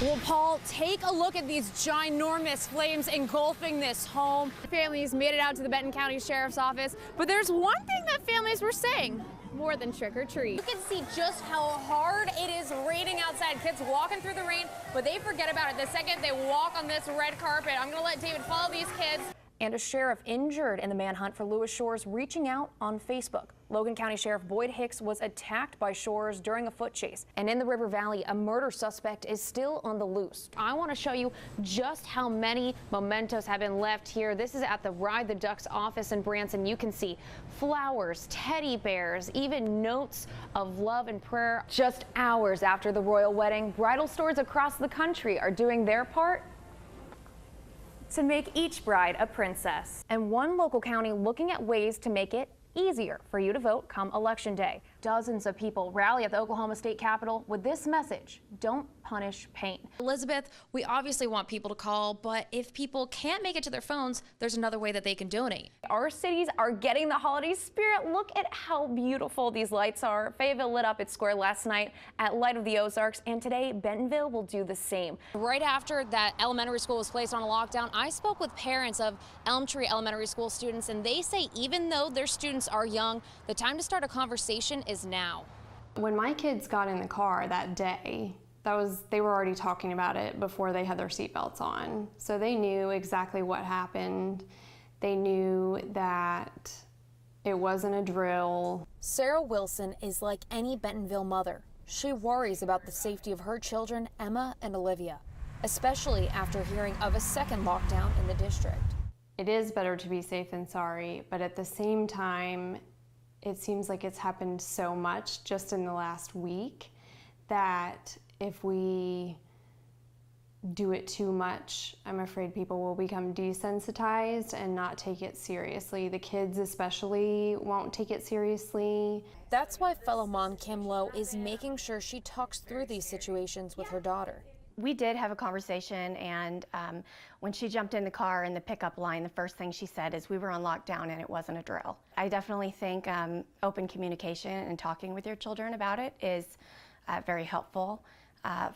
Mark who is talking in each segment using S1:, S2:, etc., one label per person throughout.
S1: Well, Paul, take a look at these ginormous flames engulfing this home. Families made it out to the Benton County Sheriff's Office, but there's one thing that families were saying, more than trick or treat. You can see just how hard it is raining outside. Kids walking through the rain, but they forget about it the second they walk on this red carpet. I'm gonna let David follow these kids. And a sheriff injured in the manhunt for Lewis Shores reaching out on Facebook. Logan County Sheriff Boyd Hicks was attacked by Shores during a foot chase. And in the River Valley, a murder suspect is still on the loose. I want to show you just how many mementos have been left here. This is at the Ride the Ducks office in Branson. You can see flowers, teddy bears, even notes of love and prayer. Just hours after the royal wedding, bridal stores across the country are doing their part to make each bride a princess. And one local county looking at ways to make it easier for you to vote come Election Day. Dozens of people rally at the Oklahoma State Capitol with this message: don't punish pain.
S2: Elizabeth, we obviously want people to call, but if people can't make it to their phones, there's another way that they can donate.
S1: Our cities are getting the holiday spirit. Look at how beautiful these lights are. Fayetteville lit up its square last night at Light of the Ozarks, and today Bentonville will do the same.
S2: Right after that elementary school was placed on a lockdown, I spoke with parents of Elm Tree Elementary School students, and they say even though their students are young, the time to start a conversation is now.
S3: When my kids got in the car that day, they were already talking about it before they had their seatbelts on. So they knew exactly what happened. They knew that it wasn't a drill.
S2: Sarah Wilson is like any Bentonville mother. She worries about the safety of her children, Emma and Olivia, especially after hearing of a second lockdown in the district.
S3: It is better to be safe than sorry, but at the same time, it seems like it's happened so much just in the last week that if we do it too much, I'm afraid people will become desensitized and not take it seriously. The kids especially won't take it seriously.
S2: That's why fellow mom Kim Lowe is making sure she talks through these situations with her daughter.
S4: We did have a conversation, and when she jumped in the car in the pickup line, the first thing she said is we were on lockdown and it wasn't a drill. I definitely think open communication and talking with your children about it is very helpful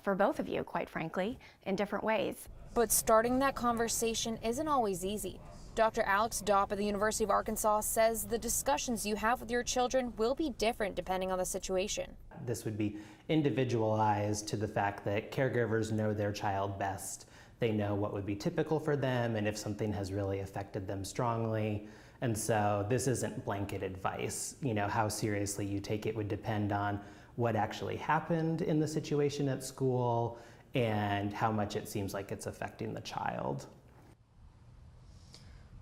S4: for both of you, quite frankly, in different ways.
S2: But starting that conversation isn't always easy. Dr. Alex Dopp at the University of Arkansas says the discussions you have with your children will be different depending on the situation.
S5: This would be individualized to the fact that caregivers know their child best. They know what would be typical for them and if something has really affected them strongly. And so this isn't blanket advice. You know, how seriously you take it would depend on what actually happened in the situation at school and how much it seems like it's affecting the child.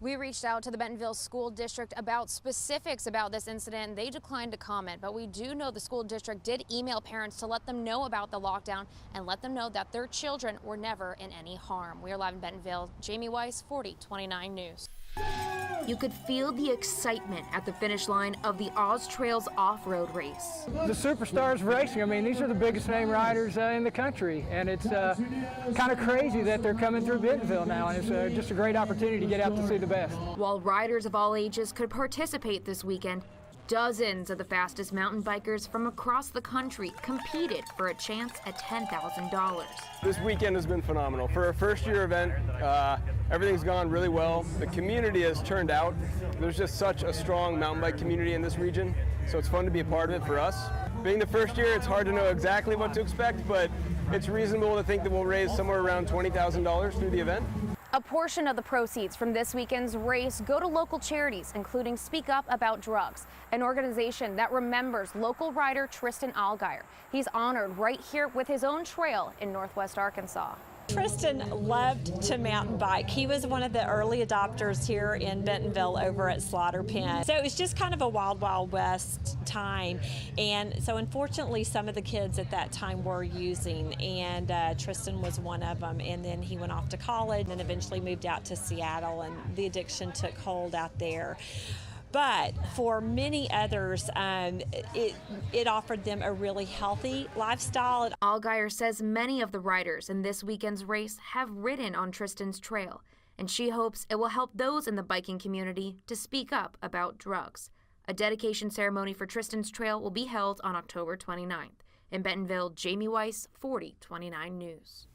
S2: We reached out to the Bentonville School District about specifics about this incident. They declined to comment, but we do know the school district did email parents to let them know about the lockdown and let them know that their children were never in any harm. We are live in Bentonville. Jamie Weiss, 4029 News. You could feel the excitement at the finish line of the Oz Trails off-road race.
S6: The superstars racing, I mean, these are the biggest name riders in the country, and it's kind of crazy that they're coming through Bentonville now, and it's just a great opportunity to get out to see the best.
S2: While riders of all ages could participate this weekend, dozens of the fastest mountain bikers from across the country competed for a chance at $10,000.
S7: This weekend has been phenomenal. For a first-year event, everything's gone really well. The community has turned out. There's just such a strong mountain bike community in this region, so it's fun to be a part of it for us. Being the first year, it's hard to know exactly what to expect, but it's reasonable to think that we'll raise somewhere around $20,000 through the event.
S1: A portion of the proceeds from this weekend's race go to local charities, including Speak Up About Drugs, an organization that remembers local rider Tristan Allgaier. He's honored right here with his own trail in Northwest Arkansas.
S8: Tristan loved to mountain bike. He was one of the early adopters here in Bentonville over at Slaughter Pen. So it was just kind of a wild, wild west time. And so unfortunately, some of the kids at that time were using, and Tristan was one of them. And then he went off to college and eventually moved out to Seattle, and the addiction took hold out there. But for many others, it offered them a really healthy lifestyle.
S1: Allgaier says many of the riders in this weekend's race have ridden on Tristan's trail, and she hopes it will help those in the biking community to speak up about drugs. A dedication ceremony for Tristan's trail will be held on October 29th. In Bentonville, Jamie Weiss, 4029 News.